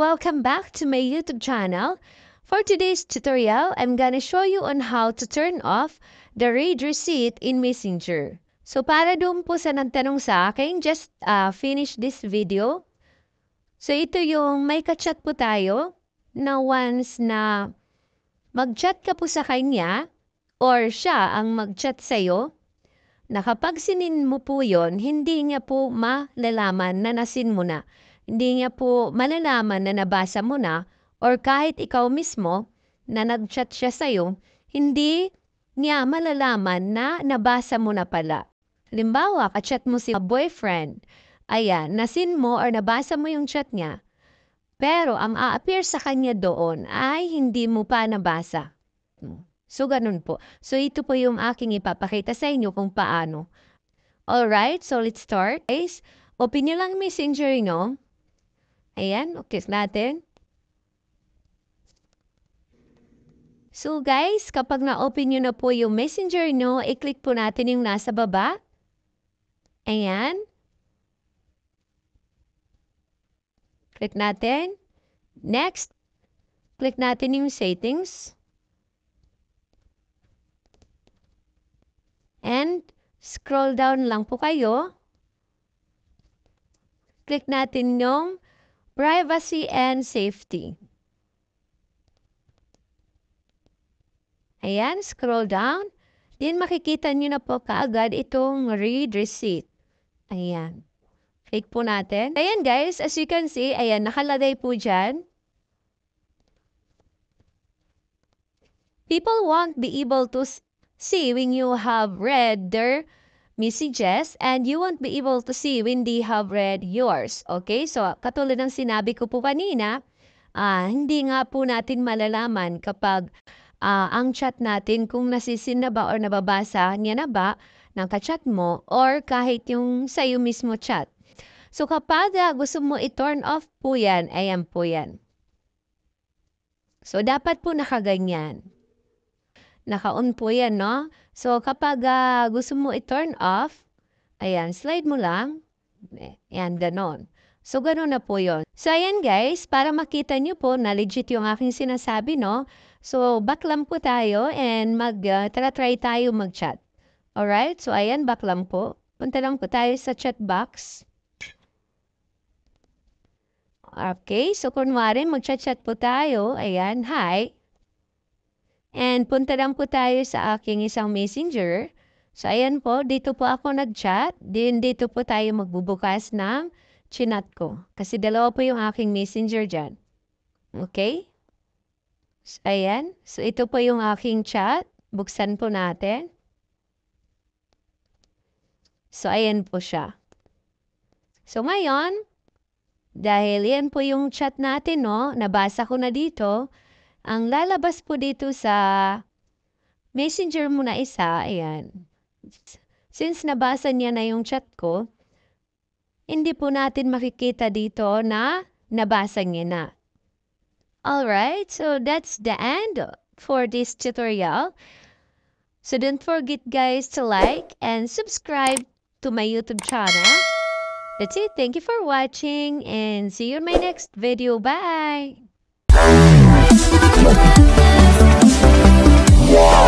welcome back to my YouTube channel. For today's tutorial, I'm gonna show you on how to turn off the read receipt in Messenger. So para doon po sa nagtanong sa akin, just finish this video. So ito yung may ka-chat po tayo na once na mag-chat ka po sa kanya or siya ang mag-chat sa'yo, na kapag sinin mo po yon, hindi niya po malalaman na nasin mo na. Hindi niya po malalaman na nabasa mo na, or kahit ikaw mismo na nag-chat siya sa'yo, hindi niya malalaman na nabasa mo na pala. Halimbawa, ka-chat mo si boyfriend. Ayan, nasin mo or nabasa mo yung chat niya. Pero ang a-appear sa kanya doon ay hindi mo pa nabasa. So, ganun po. So, ito po yung aking ipapakita sa inyo kung paano. Alright, so let's start. Guys, open nyo lang Messenger nyo. Ayan, okay natin. So guys, kapag na-open nyo na po yung Messenger nyo, i-click po natin yung nasa baba. Ayan. Click natin. Next, click natin yung settings. And scroll down lang po kayo. Click natin yung privacy and safety. Ayan, scroll down. Then makikita nyo na po kaagad itong read receipt. Ayan. Click po natin. Ayan guys, as you can see, ayan, nakalagay po dyan. People won't be able to see when you have read their messages and you won't be able to see when they have read yours. Okay? So, katulad ng sinabi ko po kanina, hindi nga po natin malalaman kapag ang chat natin kung nasisin na ba or nababasa niya na ba ng ka-chat mo or kahit yung sa'yo mismo chat. So, kapag gusto mo i-turn off po yan, ayan po yan. So, dapat po nakaganyan. Naka-on po yan, no? So, kapag gusto mo i-turn off, ayan, slide mo lang. Ayan, ganon. So, ganon na po yon. So, ayan guys, para makita nyo po na legit yung aking sinasabi, no? So, back lang po tayo and try tayo mag-chat. Alright? So, ayan, back lang po. Punta lang po tayo sa chat box. Okay, so kunwari, mag-chat-chat po tayo. Ayan, hi. And punta lang po tayo sa aking isang messenger. So, ayan po, dito po ako nag-chat. Then, dito po tayo magbubukas ng chinat ko. Kasi dalawa po yung aking messenger dyan. Okay? So, ayan. So, ito po yung aking chat. Buksan po natin. So, ayan po siya. So, ngayon, dahil yan po yung chat natin, no? Nabasa ko na dito. Ang lalabas po dito sa messenger mo na isa, ayan. Since nabasa niya na yung chat ko, hindi po natin makikita dito na nabasa niya na. Alright, so that's the end for this tutorial. So don't forget guys to like and subscribe to my YouTube channel. That's it. Thank you for watching and see you in my next video. Bye! Wow.